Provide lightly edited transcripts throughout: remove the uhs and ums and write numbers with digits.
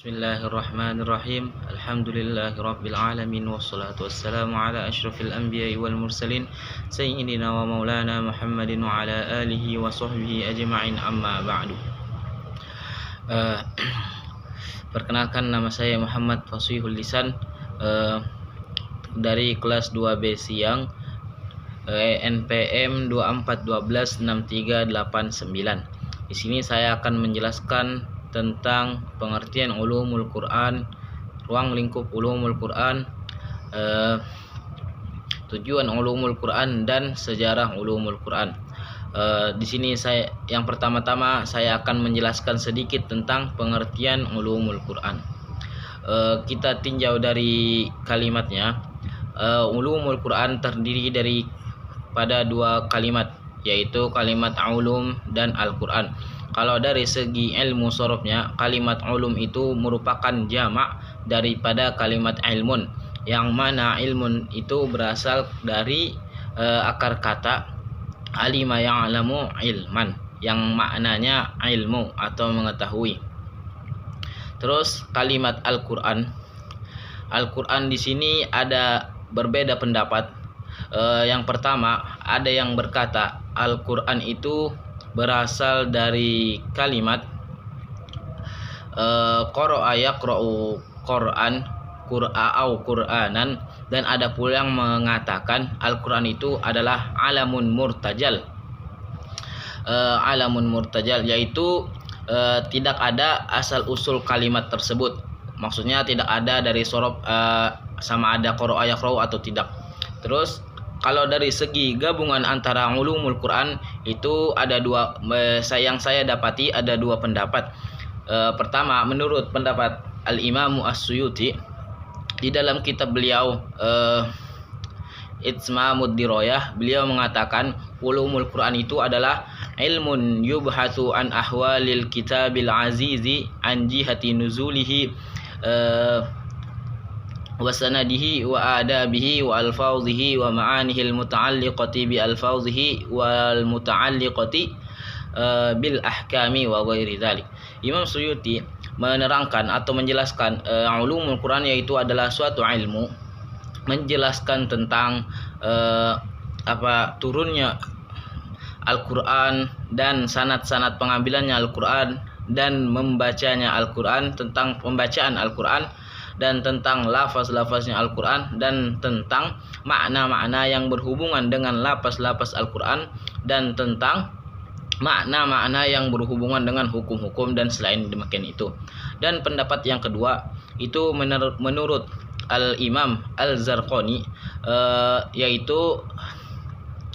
Bismillahirrahmanirrahim. Alhamdulillahirabbil alamin wassalatu wassalamu ala asyrafil anbiya'i wal mursalin sayyidina wa maulana Muhammadin wa ala alihi wa sahbihi ajma'in, amma ba'du. Perkenalkan, nama saya Muhammad Fasihul Lisan, dari kelas 2B Siang, NPM 24126389. Di sini saya akan menjelaskan tentang pengertian ulumul Quran, ruang lingkup ulumul Quran, tujuan ulumul Quran dan sejarah ulumul Quran. Di sini yang pertama-tama saya akan menjelaskan sedikit tentang pengertian ulumul Quran. Kita tinjau dari kalimatnya. Ulumul Quran terdiri pada dua kalimat, yaitu kalimat ulum dan Al-Quran. Kalau dari segi ilmu sorofnya, kalimat ulum itu merupakan jamak daripada kalimat ilmun, yang mana ilmun itu berasal dari akar kata alima ya'lamu ilman, yang maknanya ilmu atau mengetahui. Terus kalimat Al-Quran di sini ada berbeda pendapat. Yang pertama, ada yang berkata Al-Quran itu berasal dari kalimat qara'a yaqra'u Qur'an, qur'a'au Qur'anan, dan ada pula yang mengatakan Al-Quran itu adalah alamun murtajal. Alamun murtajal yaitu tidak ada asal usul kalimat tersebut. Maksudnya tidak ada dari sorof sama ada qara'a yaqra'u atau tidak. Terus kalau dari segi gabungan antara ulumul Quran itu ada dua, yang saya dapati ada dua pendapat. Pertama, menurut pendapat Al-Imam As-Suyuti, di dalam kitab beliau Itmamud Dirayah, beliau mengatakan ulumul Quran itu adalah ilmun yubhatsu an ahwalil kitabil azizi an jihati nuzulihi wa sanadihi wa adabihi wa alfauzihi wa ma'anihil muta'alliqati bi alfauzihi wal muta'alliqati bil ahkami wa ghairi dzalik. Imam Suyuti menerangkan atau menjelaskan ulumul Quran yaitu adalah suatu ilmu menjelaskan tentang turunnya Al-Quran dan sanad-sanad pengambilannya Al-Quran dan membacanya Al-Quran, tentang pembacaan Al-Quran dan tentang lafaz-lafaznya Al-Quran dan tentang makna-makna yang berhubungan dengan lafaz-lafaz Al-Quran dan tentang makna-makna yang berhubungan dengan hukum-hukum dan selain demikian itu. Dan pendapat yang kedua itu menurut Al-Imam Al-Zarqani, yaitu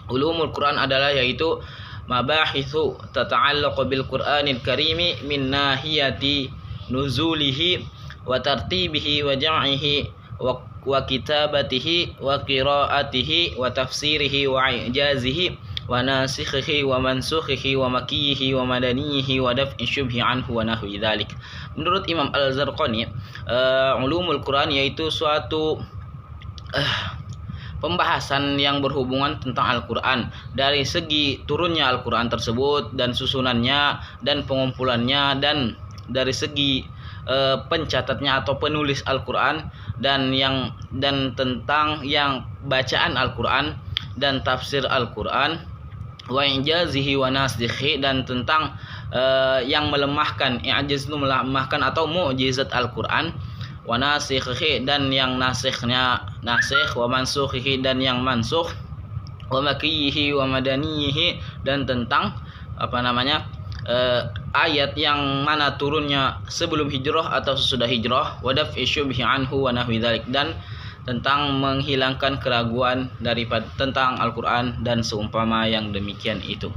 ulumul Quran adalah yaitu mabahithu tata'allaqu bil Qur'anil Karimi min nahiyati nuzulihi wa tartibihi wa jam'ihi wa kitabatihi wa qiraatihi wa tafsirihi wa ijazihi wa nasikhihi wa mansukhihi wa makiyihi wa madaniyihi wa daf'i syubhi anhu wa nahwi dzalik. Menurut Imam Al-Zarqani, ulumul Quran yaitu suatu pembahasan yang berhubungan tentang Al-Quran, dari segi turunnya Al-Quran tersebut dan susunannya dan pengumpulannya, dan dari segi pencatatnya atau penulis Al-Quran dan tentang yang bacaan Al-Quran dan tafsir Al-Quran, wa ijazihi wa nasikhi, dan tentang yang melemahkan, i'jaz itu melemahkan atau mukjizat Al-Quran, wa nasikhi, dan yang nasikhnya nasikh, wa mansukhihi, dan yang mansukh, wa makiyihi wa madaniyihi, dan tentang ayat yang mana turunnya sebelum hijrah atau sesudah hijrah, wa daf'i syubhi anhu wa nahwi dzalik, dan tentang menghilangkan keraguan daripada tentang Al-Quran dan seumpama yang demikian itu.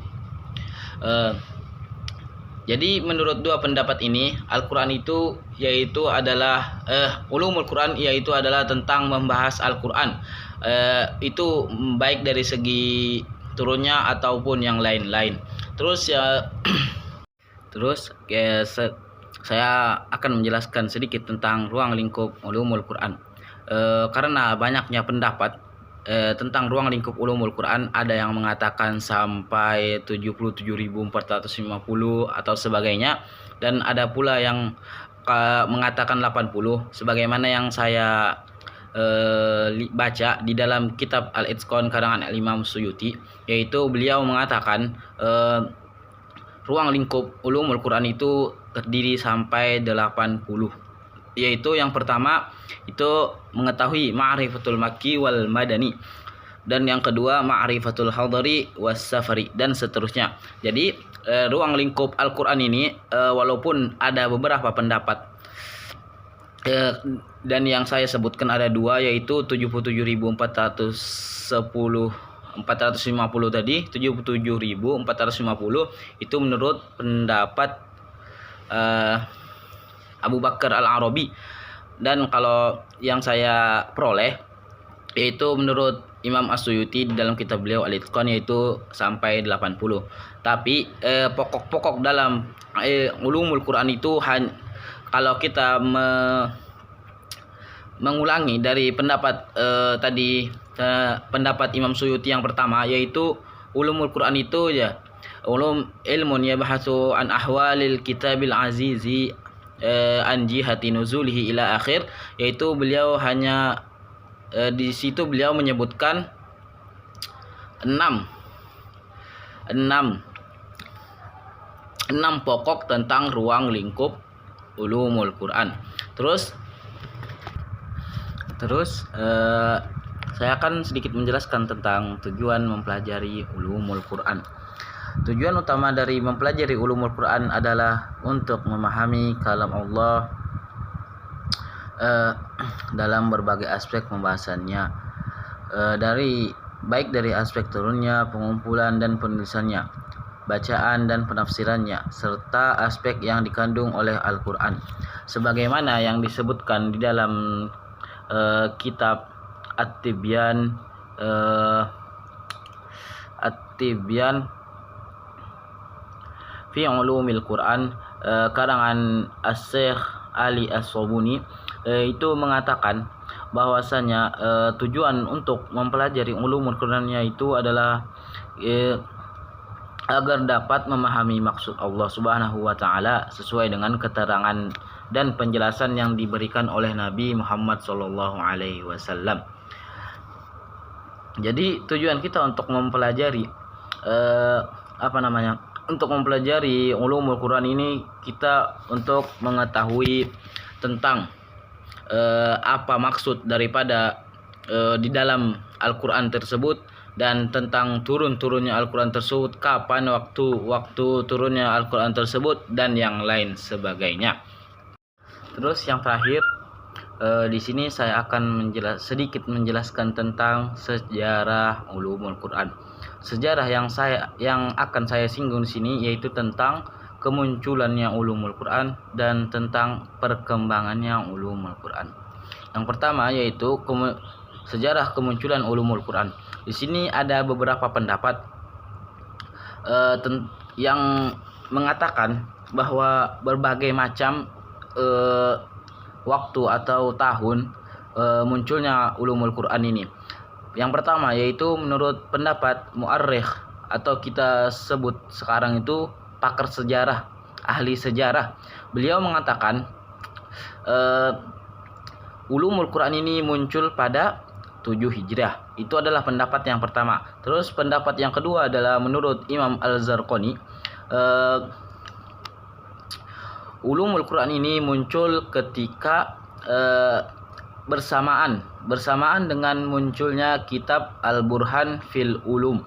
Jadi menurut dua pendapat ini, Al-Quran itu yaitu adalah ulumul Quran yaitu adalah tentang membahas Al-Quran, itu baik dari segi turunnya ataupun yang lain-lain. Terus saya akan menjelaskan sedikit tentang ruang lingkup ulumul Quran. Karena banyaknya pendapat tentang ruang lingkup ulumul Quran, ada yang mengatakan sampai 77.450 atau sebagainya, dan ada pula yang mengatakan 80 sebagaimana yang saya baca di dalam kitab Al-Itqan karangan Imam Suyuti, yaitu beliau mengatakan ruang lingkup ulumul Quran itu terdiri sampai 80, yaitu yang pertama itu mengetahui ma'rifatul makki wal madani, dan yang kedua ma'rifatul hadari was safari, dan seterusnya. Jadi ruang lingkup Al-Quran ini walaupun ada beberapa pendapat dan yang saya sebutkan ada dua, yaitu 450 tadi, 77.450 itu menurut pendapat Abu Bakar Al-Arabi, dan kalau yang saya peroleh yaitu menurut Imam As-Suyuti di dalam kitab beliau Al-Itqan, yaitu sampai 80. Tapi pokok-pokok dalam ulumul Quran itu kalau kita mengulangi dari pendapat tadi pendapat Imam Suyuti yang pertama, yaitu ulumul Quran itu ya ilmun yabhasu an ahwalil kitabil azizi an jihati nuzulihi ila akhir, yaitu beliau hanya di situ beliau menyebutkan 6 pokok tentang ruang lingkup ulumul Quran. Terus saya akan sedikit menjelaskan tentang tujuan mempelajari ulumul Quran. Tujuan utama dari mempelajari ulumul Quran adalah untuk memahami kalam Allah dalam berbagai aspek pembahasannya, baik dari aspek turunnya, pengumpulan dan penulisannya, bacaan dan penafsirannya, serta aspek yang dikandung oleh Al-Quran, sebagaimana yang disebutkan di dalam kitab At-Tibyan fi Ulumil Quran karangan As-Syekh Ali As-Sobuni, itu mengatakan bahwasanya tujuan untuk mempelajari ulumul Quran itu adalah agar dapat memahami maksud Allah Subhanahu wa taala sesuai dengan keterangan dan penjelasan yang diberikan oleh Nabi Muhammad sallallahu alaihi wasallam. Jadi tujuan kita untuk mempelajari untuk mempelajari ulumul Quran ini, kita untuk mengetahui tentang apa maksud daripada di dalam Al-Quran tersebut, dan tentang turunnya Al-Quran tersebut, kapan waktu turunnya Al-Quran tersebut, dan yang lain sebagainya. Terus yang terakhir, di sini saya akan sedikit menjelaskan tentang sejarah ulumul Quran. Sejarah yang akan saya singgung di sini yaitu tentang kemunculannya ulumul Quran dan tentang perkembangannya ulumul Quran. Yang pertama yaitu sejarah kemunculan ulumul Quran. Di sini ada beberapa pendapat yang mengatakan bahwa berbagai macam waktu atau tahun munculnya ulumul Quran ini. Yang pertama yaitu menurut pendapat mu'arrikh, atau kita sebut sekarang itu pakar sejarah, ahli sejarah. Beliau mengatakan ulumul Quran ini muncul pada 7 Hijriah. Itu adalah pendapat yang pertama. Terus pendapat yang kedua adalah menurut Imam Al-Zarqani, ulumul Quran ini muncul ketika bersamaan dengan munculnya kitab Al-Burhan fil Ulum,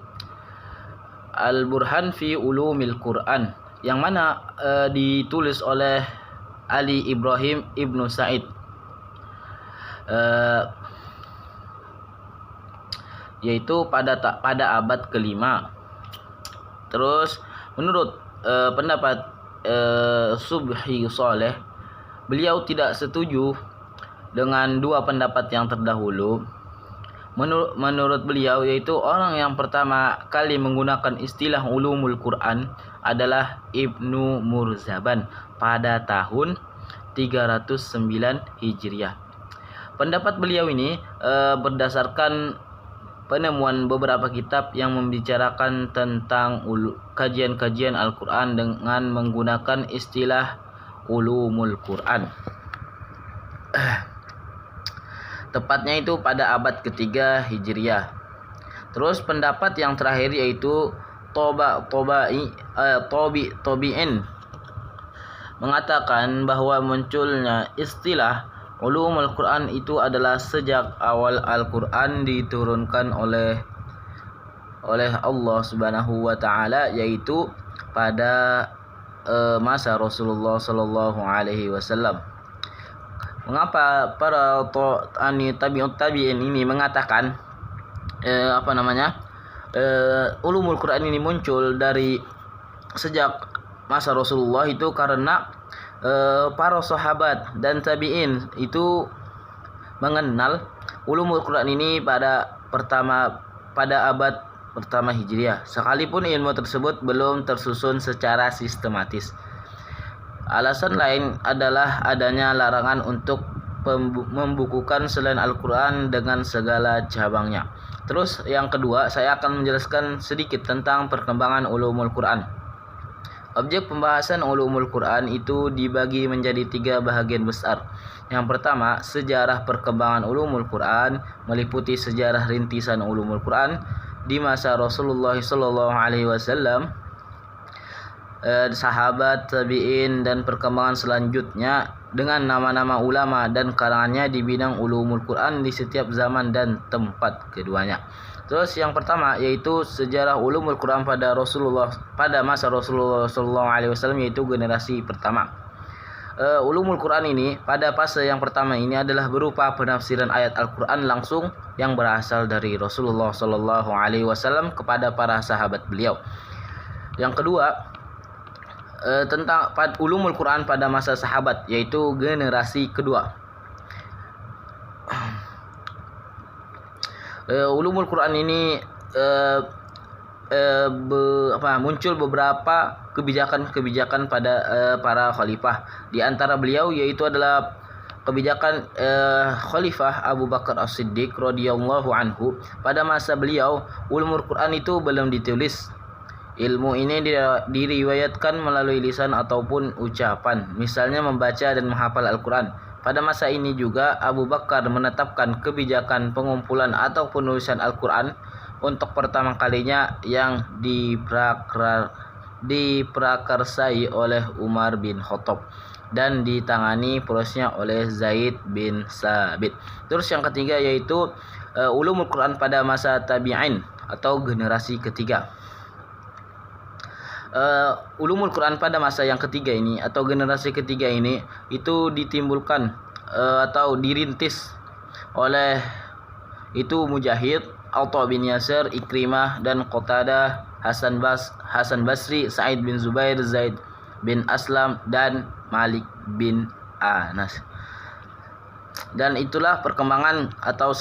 Al-Burhan fi Ulumil Quran, yang mana ditulis oleh Ali Ibrahim Ibnu Sa'id, yaitu pada abad ke-5. Terus menurut pendapat Subhi Saleh, beliau tidak setuju dengan dua pendapat yang terdahulu. Menurut beliau, yaitu orang yang pertama kali menggunakan istilah ulumul Quran adalah Ibnu Murzaban pada tahun 309 Hijriah. Pendapat beliau ini berdasarkan penemuan beberapa kitab yang membicarakan tentang kajian-kajian Al-Quran dengan menggunakan istilah ulumul Quran. Tepatnya itu pada abad ketiga Hijriah. Terus pendapat yang terakhir yaitu Tabi'in mengatakan bahwa munculnya istilah ulumul Quran itu adalah sejak awal Al-Quran diturunkan oleh Allah Subhanahu wa taala, yaitu pada masa Rasulullah sallallahu alaihi wasallam. Mengapa para tabi'in ini mengatakan ulumul Quran ini muncul dari sejak masa Rasulullah? Itu karena para sahabat dan tabi'in itu mengenal ulumul Quran ini pada abad pertama Hijriah, sekalipun ilmu tersebut belum tersusun secara sistematis. Alasan lain adalah adanya larangan untuk membukukan selain Al-Quran dengan segala cabangnya. Terus yang kedua, saya akan menjelaskan sedikit tentang perkembangan ulumul Quran. Objek pembahasan ulumul Quran itu dibagi menjadi 3 bahagian besar. Yang pertama, sejarah perkembangan ulumul Quran, meliputi sejarah rintisan ulumul Quran di masa Rasulullah SAW, sahabat, tabi'in, dan perkembangan selanjutnya dengan nama-nama ulama dan karangannya di bidang ulumul Quran di setiap zaman dan tempat keduanya. Terus yang pertama yaitu sejarah ulumul Quran pada masa Rasulullah SAW, yaitu generasi pertama. Ulumul Quran ini pada fase yang pertama ini adalah berupa penafsiran ayat Al-Quran langsung yang berasal dari Rasulullah SAW kepada para sahabat beliau. Yang kedua, tentang ulumul Quran pada masa sahabat, yaitu generasi kedua. Ulumul Quran ini muncul beberapa kebijakan pada para khalifah. Di antara beliau yaitu adalah kebijakan Khalifah Abu Bakar As-Siddiq radhiyallahu anhu. Pada masa beliau, ulumul Quran itu belum ditulis. Ilmu ini diriwayatkan melalui lisan ataupun ucapan, misalnya membaca dan menghafal Al-Quran. Pada masa ini juga Abu Bakar menetapkan kebijakan pengumpulan atau penulisan Al-Quran untuk pertama kalinya yang diprakarsai oleh Umar bin Khattab dan ditangani prosesnya oleh Zaid bin Sabit. Terus yang ketiga yaitu ulumul Quran pada masa tabi'in atau generasi ketiga. Ulumul Quran pada masa yang ketiga ini atau generasi ketiga ini itu ditimbulkan atau dirintis oleh itu Mujahid, Atha bin Yasir, Ikrimah, dan Qatadah, Hasan Basri, Sa'id bin Zubair, Zaid bin Aslam, dan Malik bin Anas. Dan itulah perkembangan atau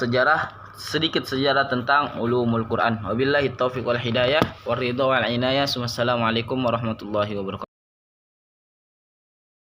sedikit sejarah tentang ulumul Quran. Wabillahi taufiq wal hidayah, waridha wal inayah. Wassalamualaikum warahmatullahi wabarakatuh.